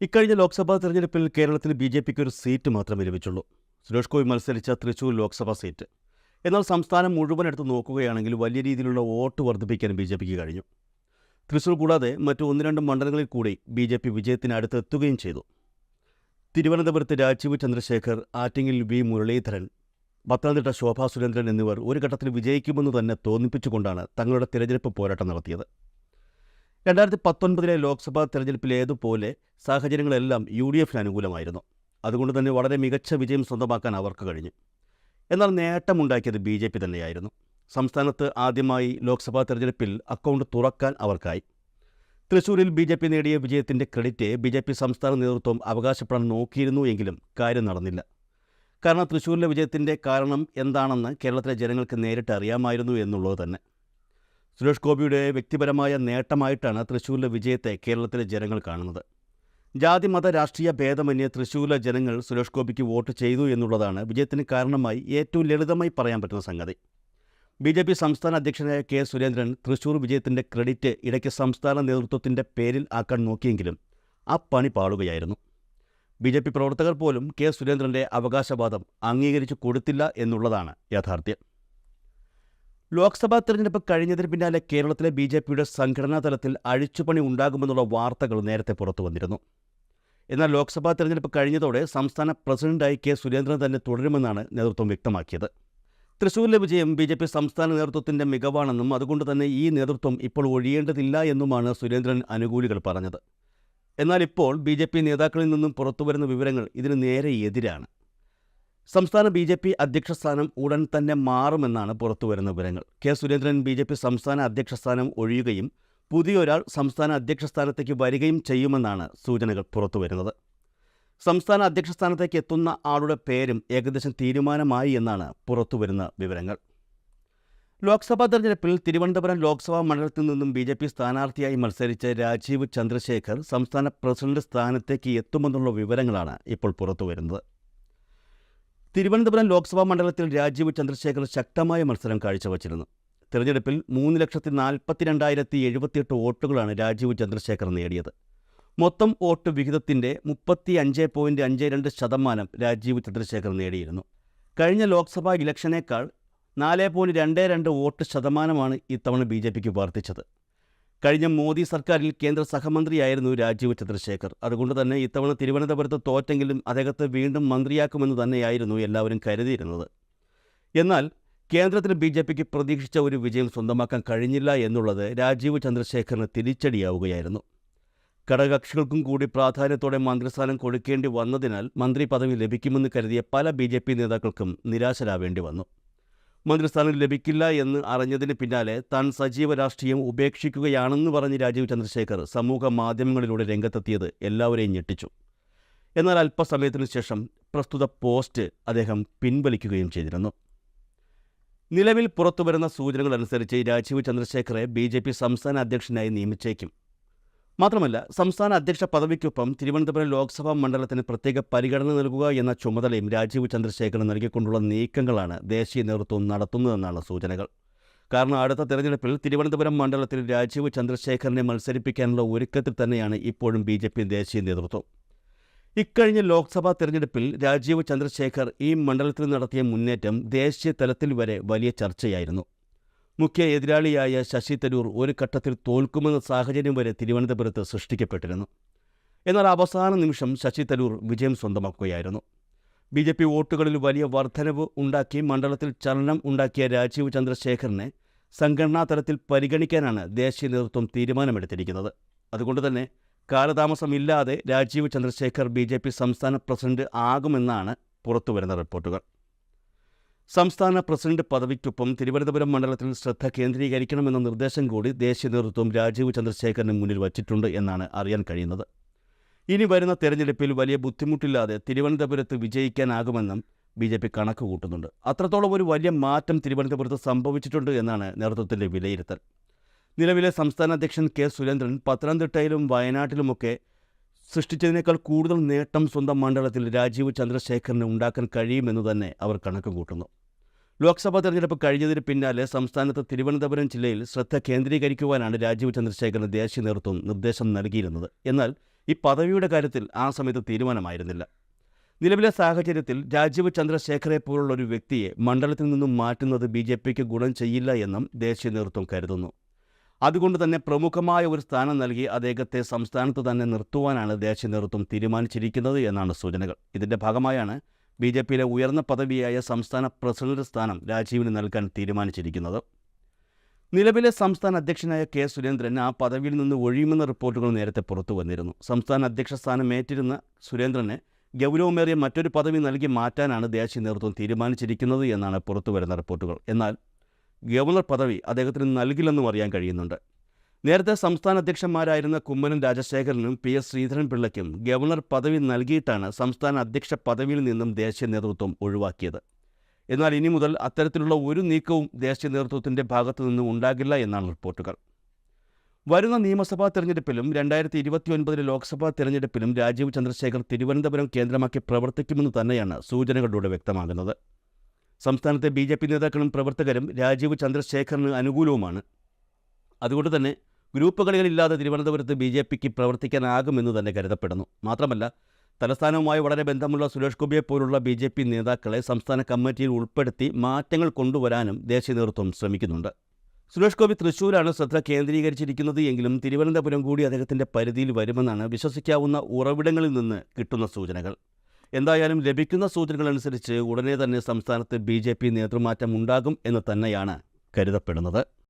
ഇക്കഴിഞ്ഞ ലോക്സഭാ തെരഞ്ഞെടുപ്പിൽ കേരളത്തിൽ ബി.ജെ.പിക്ക് ഒരു സീറ്റ് മാത്രമേ ലഭിച്ചുള്ളൂ. സുരേഷ് ഗോപി മത്സരിച്ച തൃശൂർ ലോക്സഭാ സീറ്റ്. എന്നാൽ സംസ്ഥാനം മുഴുവൻ എടുത്ത് നോക്കുകയാണെങ്കിൽ വലിയ രീതിയിലുള്ള വോട്ട് വർദ്ധിപ്പിക്കാൻ ബി.ജെ.പിക്ക് കഴിഞ്ഞു. തൃശൂർ കൂടാതെ മറ്റു 1-2 മണ്ഡലങ്ങളിൽ കൂടി ബി.ജെ.പി വിജയത്തിന് അടുത്തെത്തുകയും ചെയ്തു. തിരുവനന്തപുരത്ത് രാജീവ് ചന്ദ്രശേഖർ, ആറ്റിങ്ങൽ വി. മുരളീധരൻ, പത്തനംതിട്ട ശോഭാ സുരേന്ദ്രൻ എന്നിവർ ഒരു ഘട്ടത്തിൽ വിജയിക്കുമെന്ന് തന്നെ തോന്നിപ്പിച്ചുകൊണ്ടാണ് തങ്ങളുടെ തിരഞ്ഞെടുപ്പ് പോരാട്ടം നടത്തിയത്. 2019 ലോക്സഭാ തെരഞ്ഞെടുപ്പിലേതുപോലെ സാഹചര്യങ്ങളെല്ലാം യു.ഡി.എഫിന് അനുകൂലമായിരുന്നു. അതുകൊണ്ട് തന്നെ വളരെ മികച്ച വിജയം സ്വന്തമാക്കാൻ അവർക്ക് കഴിഞ്ഞു. എന്നാൽ നേട്ടമുണ്ടാക്കിയത് ബി.ജെ.പി തന്നെയായിരുന്നു. സംസ്ഥാനത്ത് ആദ്യമായി ലോക്സഭാ തെരഞ്ഞെടുപ്പിൽ അക്കൗണ്ട് തുറക്കാൻ അവർക്കായി. തൃശൂരിൽ ബി.ജെ.പി നേടിയ വിജയത്തിൻ്റെ ക്രെഡിറ്റ് ബി.ജെ.പി സംസ്ഥാന നേതൃത്വം അവകാശപ്പെടാൻ നോക്കിയിരുന്നു എങ്കിലും കാര്യം നടന്നില്ല. കാരണം തൃശൂരിലെ വിജയത്തിൻ്റെ കാരണം എന്താണെന്ന് കേരളത്തിലെ ജനങ്ങൾക്ക് നേരിട്ട് അറിയാമായിരുന്നു എന്നുള്ളത് തന്നെ. സുരേഷ് ഗോപിയുടെ വ്യക്തിപരമായ നേട്ടമായിട്ടാണ് തൃശൂരിലെ വിജയത്തെ കേരളത്തിലെ ജനങ്ങൾ കാണുന്നത്. ജാതി മത രാഷ്ട്രീയ ഭേദമന്യേ തൃശൂരിലെ ജനങ്ങൾ സുരേഷ് ഗോപിക്ക് വോട്ട് ചെയ്തു എന്നുള്ളതാണ് വിജയത്തിന് കാരണമായി ഏറ്റവും ലളിതമായി പറയാൻ പറ്റുന്ന സംഗതി. ബി.ജെ.പി സംസ്ഥാന അധ്യക്ഷനായ കെ. സുരേന്ദ്രൻ തൃശൂർ വിജയത്തിൻ്റെ ക്രെഡിറ്റ് ഇടയ്ക്ക് സംസ്ഥാന നേതൃത്വത്തിൻ്റെ പേരിൽ ആക്കാൻ നോക്കിയെങ്കിലും ആ പണി പാളുകയായിരുന്നു. ബി.ജെ.പി പ്രവർത്തകർ പോലും കെ. സുരേന്ദ്രൻ്റെ അവകാശവാദം അംഗീകരിച്ചു കൊടുത്തില്ല എന്നുള്ളതാണ് യാഥാർത്ഥ്യം. ലോക്സഭാ തെരഞ്ഞെടുപ്പ് കഴിഞ്ഞതിന് പിന്നാലെ കേരളത്തിലെ ബി.ജെ.പിയുടെ സംഘടനാ തലത്തിൽ അഴിച്ചുപണി ഉണ്ടാകുമെന്നുള്ള വാർത്തകൾ നേരത്തെ പുറത്തു വന്നിരുന്നു. എന്നാൽ ലോക്സഭാ തെരഞ്ഞെടുപ്പ് കഴിഞ്ഞതോടെ സംസ്ഥാന പ്രസിഡന്റായി കെ. സുരേന്ദ്രൻ തന്നെ തുടരുമെന്നാണ് നേതൃത്വം വ്യക്തമാക്കിയത്. തൃശൂരിലെ വിജയം ബി.ജെ.പി സംസ്ഥാന നേതൃത്വത്തിൻ്റെ മികവാണെന്നും അതുകൊണ്ട് തന്നെ ഈ നേതൃത്വം ഇപ്പോൾ ഒഴിയേണ്ടതില്ല എന്നുമാണ് സുരേന്ദ്രൻ അനുകൂലികൾ പറഞ്ഞത്. എന്നാൽ ഇപ്പോൾ ബി.ജെ.പി നേതാക്കളിൽ നിന്നും പുറത്തുവരുന്ന വിവരങ്ങൾ ഇതിന് നേരെ എതിരാണ്. സംസ്ഥാന ബി.ജെ.പി അധ്യക്ഷ സ്ഥാനം ഉടൻ തന്നെ മാറുമെന്നാണ് പുറത്തുവരുന്ന വിവരങ്ങൾ. കെ. സുരേന്ദ്രൻ ബി.ജെ.പി സംസ്ഥാന അധ്യക്ഷ സ്ഥാനം ഒഴിയുകയും പുതിയൊരാൾ സംസ്ഥാന അധ്യക്ഷ സ്ഥാനത്തേക്ക് വരികയും ചെയ്യുമെന്നാണ് സൂചനകൾ പുറത്തുവരുന്നത്. സംസ്ഥാന അധ്യക്ഷ സ്ഥാനത്തേക്ക് എത്തുന്ന ആളുടെ പേരും ഏകദേശം തീരുമാനമായി എന്നാണ് പുറത്തുവരുന്ന വിവരങ്ങൾ. ലോക്സഭാ തെരഞ്ഞെടുപ്പിൽ തിരുവനന്തപുരം ലോക്സഭാ മണ്ഡലത്തിൽ നിന്നും ബി.ജെ.പി സ്ഥാനാർത്ഥിയായി മത്സരിച്ച രാജീവ് ചന്ദ്രശേഖർ സംസ്ഥാന പ്രസിഡന്റ് സ്ഥാനത്തേക്ക് എത്തുമെന്നുള്ള വിവരങ്ങളാണ് ഇപ്പോൾ പുറത്തുവരുന്നത്. തിരുവനന്തപുരം ലോക്സഭാ മണ്ഡലത്തിൽ രാജീവ് ചന്ദ്രശേഖർ ശക്തമായ മത്സരം കാഴ്ചവച്ചിരുന്നു. തെരഞ്ഞെടുപ്പിൽ 3,42,078 വോട്ടുകളാണ് രാജീവ് ചന്ദ്രശേഖർ നേടിയത്. മൊത്തം വോട്ട് വിഹിതത്തിൻ്റെ 35.52% രാജീവ് ചന്ദ്രശേഖർ നേടിയിരുന്നു. കഴിഞ്ഞ ലോക്സഭാ ഇലക്ഷനേക്കാൾ 4.22 വോട്ട് ശതമാനമാണ് ഇത്തവണ ബി.ജെ.പിക്ക് വർദ്ധിച്ചത്. കഴിഞ്ഞ മോദി സർക്കാരിൽ കേന്ദ്ര സഹമന്ത്രിയായിരുന്നു രാജീവ് ചന്ദ്രശേഖർ. അതുകൊണ്ട് തന്നെ ഇത്തവണ തിരുവനന്തപുരത്ത് തോറ്റെങ്കിലും അദ്ദേഹത്തെ വീണ്ടും മന്ത്രിയാക്കുമെന്ന് തന്നെയായിരുന്നു എല്ലാവരും കരുതിയിരുന്നത്. എന്നാൽ കേന്ദ്രത്തിൽ ബി.ജെ.പിക്ക് പ്രതീക്ഷിച്ച ഒരു വിജയം സ്വന്തമാക്കാൻ കഴിഞ്ഞില്ല എന്നുള്ളത് രാജീവ് ചന്ദ്രശേഖറിന് തിരിച്ചടിയാവുകയായിരുന്നു. ഘടകകക്ഷികൾക്കും കൂടി പ്രാധാന്യത്തോടെ മന്ത്രിസ്ഥാനം കൊടുക്കേണ്ടി വന്നതിനാൽ മന്ത്രി പദവി ലഭിക്കുമെന്ന് കരുതിയ പല ബി.ജെ.പി നേതാക്കൾക്കും നിരാശരാവേണ്ടി വന്നു. മന്ത്രിസ്ഥാനം ലഭിക്കില്ല എന്ന് അറിഞ്ഞതിന് പിന്നാലെ താൻ സജീവ രാഷ്ട്രീയം ഉപേക്ഷിക്കുകയാണെന്ന് പറഞ്ഞ് രാജീവ് ചന്ദ്രശേഖർ സമൂഹ മാധ്യമങ്ങളിലൂടെ രംഗത്തെത്തിയത് എല്ലാവരെയും ഞെട്ടിച്ചു. എന്നാൽ അല്പസമയത്തിനു ശേഷം പ്രസ്തുത പോസ്റ്റ് അദ്ദേഹം പിൻവലിക്കുകയും ചെയ്തിരുന്നു. നിലവിൽ പുറത്തുവരുന്ന സൂചനകൾ അനുസരിച്ച് രാജീവ് ചന്ദ്രശേഖറെ ബി.ജെ.പി സംസ്ഥാന അധ്യക്ഷനായി നിയമിച്ചേക്കും. മാത്രമല്ല, സംസ്ഥാന അധ്യക്ഷ പദവിക്കൊപ്പം തിരുവനന്തപുരം ലോക്സഭാ മണ്ഡലത്തിന് പ്രത്യേക പരിഗണന നൽകുക എന്ന ചുമതലയും രാജീവ് ചന്ദ്രശേഖറിന് നൽകിക്കൊണ്ടുള്ള നീക്കങ്ങളാണ് ദേശീയ നേതൃത്വം നടത്തുന്നതെന്നാണ് സൂചനകൾ. കാരണം അടുത്ത തെരഞ്ഞെടുപ്പിൽ തിരുവനന്തപുരം മണ്ഡലത്തിൽ രാജീവ് ചന്ദ്രശേഖറിനെ മത്സരിപ്പിക്കാനുള്ള ഒരുക്കത്തിൽ തന്നെയാണ് ഇപ്പോഴും ബി.ജെ.പി ദേശീയ നേതൃത്വം. ഇക്കഴിഞ്ഞ ലോക്സഭാ തെരഞ്ഞെടുപ്പിൽ രാജീവ് ചന്ദ്രശേഖർ ഈ മണ്ഡലത്തിൽ നടത്തിയ മുന്നേറ്റം ദേശീയ തലത്തിൽ വരെ വലിയ ചർച്ചയായിരുന്നു. മുഖ്യ എതിരാളിയായ ശശി തരൂർ ഒരു ഘട്ടത്തിൽ തോൽക്കുമെന്ന സാഹചര്യം വരെ തിരുവനന്തപുരത്ത് സൃഷ്ടിക്കപ്പെട്ടിരുന്നു. എന്നാൽ അവസാന നിമിഷം ശശി തരൂർ വിജയം സ്വന്തമാക്കുകയായിരുന്നു. ബി.ജെ.പി വോട്ടുകളിൽ വലിയ വർധനവ് ഉണ്ടാക്കി മണ്ഡലത്തിൽ ചലനം ഉണ്ടാക്കിയ രാജീവ് ചന്ദ്രശേഖറിനെ സംഘടനാ തലത്തിൽ പരിഗണിക്കാനാണ് ദേശീയ നേതൃത്വം തീരുമാനമെടുത്തിരിക്കുന്നത്. അതുകൊണ്ട് തന്നെ കാലതാമസമില്ലാതെ രാജീവ് ചന്ദ്രശേഖർ ബി.ജെ.പി സംസ്ഥാന പ്രസിഡന്റ് ആകുമെന്നാണ് പുറത്തുവരുന്ന റിപ്പോർട്ടുകൾ. സംസ്ഥാന പ്രസിഡന്റ് പദവിക്കൊപ്പം തിരുവനന്തപുരം മണ്ഡലത്തിൽ ശ്രദ്ധ കേന്ദ്രീകരിക്കണമെന്ന നിർദ്ദേശം കൂടി ദേശീയ നേതൃത്വം രാജീവ് ചന്ദ്രശേഖറിന് മുന്നിൽ വച്ചിട്ടുണ്ട് എന്നാണ് അറിയാൻ കഴിയുന്നത്. ഇനി വരുന്ന തെരഞ്ഞെടുപ്പിൽ വലിയ ബുദ്ധിമുട്ടില്ലാതെ തിരുവനന്തപുരത്ത് വിജയിക്കാനാകുമെന്നും ബി.ജെ.പി കണക്ക് കൂട്ടുന്നുണ്ട്. അത്രത്തോളം ഒരു വലിയ മാറ്റം തിരുവനന്തപുരത്ത് സംഭവിച്ചിട്ടുണ്ട് എന്നാണ് നേതൃത്വത്തിൻ്റെ വിലയിരുത്തൽ. നിലവിലെ സംസ്ഥാന അധ്യക്ഷൻ കെ. സുരേന്ദ്രൻ പത്തനംതിട്ടയിലും വയനാട്ടിലുമൊക്കെ സൃഷ്ടിച്ചതിനേക്കാൾ കൂടുതൽ നേട്ടം സ്വന്തം മണ്ഡലത്തിൽ രാജീവ് ചന്ദ്രശേഖറിന് ഉണ്ടാക്കാൻ കഴിയുമെന്ന് തന്നെ അവർ കണക്ക് കൂട്ടുന്നു. ലോക്സഭാ തെരഞ്ഞെടുപ്പ് കഴിഞ്ഞതിന് പിന്നാലെ സംസ്ഥാനത്ത് തിരുവനന്തപുരം ജില്ലയിൽ ശ്രദ്ധ കേന്ദ്രീകരിക്കുവാനാണ് രാജീവ് ചന്ദ്രശേഖറിന് ദേശീയ നേതൃത്വം നിർദ്ദേശം നൽകിയിരുന്നത്. എന്നാൽ ഈ പദവിയുടെ കാര്യത്തിൽ ആ സമയത്ത് തീരുമാനമായിരുന്നില്ല. നിലവിലെ സാഹചര്യത്തിൽ രാജീവ് ചന്ദ്രശേഖറെ പോലുള്ള ഒരു വ്യക്തിയെ മണ്ഡലത്തിൽ നിന്നും മാറ്റുന്നത് BJPക്ക് ഗുണം ചെയ്യില്ല എന്നും ദേശീയ നേതൃത്വം കരുതുന്നു. അതുകൊണ്ട് തന്നെ പ്രമുഖമായ ഒരു സ്ഥാനം നൽകി അദ്ദേഹത്തെ സംസ്ഥാനത്ത് തന്നെ നിർത്തുവാനാണ് ദേശീയ നേതൃത്വം തീരുമാനിച്ചിരിക്കുന്നത് എന്നാണ് സൂചനകൾ. ഇതിൻ്റെ ഭാഗമായാണ് BJPയിലെ ഉയർന്ന പദവിയായ സംസ്ഥാന പ്രസിഡന്റ് സ്ഥാനം രാജീവിന് നൽകാൻ തീരുമാനിച്ചിരിക്കുന്നത്. നിലവിലെ സംസ്ഥാന അധ്യക്ഷനായ K. സുരേന്ദ്രൻ ആ പദവിയിൽ നിന്ന് ഒഴിയുമെന്ന റിപ്പോർട്ടുകൾ നേരത്തെ പുറത്തു വന്നിരുന്നു. സംസ്ഥാന അധ്യക്ഷ സ്ഥാനം ഏറ്റിരുന്ന സുരേന്ദ്രന് ഗൗരവമേറിയ മറ്റൊരു പദവി നൽകി മാറ്റാനാണ് ദേശീയ നേതൃത്വം തീരുമാനിച്ചിരിക്കുന്നത് എന്നാണ് പുറത്തുവരുന്ന റിപ്പോർട്ടുകൾ. എന്നാൽ ഗവർണർ പദവി അദ്ദേഹത്തിന് നൽകില്ലെന്നും അറിയാൻ കഴിയുന്നുണ്ട്. നേരത്തെ സംസ്ഥാന അധ്യക്ഷന്മാരായിരുന്ന കുമ്മനം രാജശേഖരനും PS ശ്രീധരൻപിള്ളയ്ക്കും ഗവർണർ പദവി നൽകിയിട്ടാണ് സംസ്ഥാന അധ്യക്ഷ പദവിയിൽ നിന്നും ദേശീയ നേതൃത്വം ഒഴിവാക്കിയത്. എന്നാൽ ഇനി മുതൽ അത്തരത്തിലുള്ള ഒരു നീക്കവും ദേശീയ നേതൃത്വത്തിൻ്റെ ഭാഗത്തു നിന്നും ഉണ്ടാകില്ല എന്നാണ് റിപ്പോർട്ടുകൾ. വരുന്ന നിയമസഭാ തെരഞ്ഞെടുപ്പിലും 2029 ലോക്സഭാ തെരഞ്ഞെടുപ്പിലും രാജീവ് ചന്ദ്രശേഖർ തിരുവനന്തപുരം കേന്ദ്രമാക്കി പ്രവർത്തിക്കുമെന്ന് തന്നെയാണ് സൂചനകളിലൂടെ വ്യക്തമാകുന്നത്. സംസ്ഥാനത്തെ BJP നേതാക്കളും പ്രവർത്തകരും രാജീവ് ചന്ദ്രശേഖറിന് അനുകൂലവുമാണ്. അതുകൊണ്ട് തന്നെ ഗ്രൂപ്പ് കളികളില്ലാതെ തിരുവനന്തപുരത്ത് BJPക്ക് പ്രവർത്തിക്കാനാകുമെന്ന് തന്നെ കരുതപ്പെടുന്നു. മാത്രമല്ല, തലസ്ഥാനവുമായി വളരെ ബന്ധമുള്ള സുരേഷ് ഗോപിയെ പോലുള്ള BJP നേതാക്കളെ സംസ്ഥാന കമ്മിറ്റിയിൽ ഉൾപ്പെടുത്തി മാറ്റങ്ങൾ കൊണ്ടുവരാനും ദേശീയ നേതൃത്വം ശ്രമിക്കുന്നുണ്ട്. സുരേഷ് ഗോപി തൃശ്ശൂരാണ് ശ്രദ്ധ കേന്ദ്രീകരിച്ചിരിക്കുന്നത് എങ്കിലും തിരുവനന്തപുരം കൂടി അദ്ദേഹത്തിൻ്റെ പരിധിയിൽ വരുമെന്നാണ് വിശ്വസിക്കാവുന്ന ഉറവിടങ്ങളിൽ നിന്ന് കിട്ടുന്ന സൂചനകൾ. എന്തായാലും ലഭിക്കുന്ന സൂചനകളനുസരിച്ച് ഉടനെ തന്നെ സംസ്ഥാനത്ത് BJP നേതൃമാറ്റം ഉണ്ടാകും എന്ന് തന്നെയാണ് കരുതപ്പെടുന്നത്.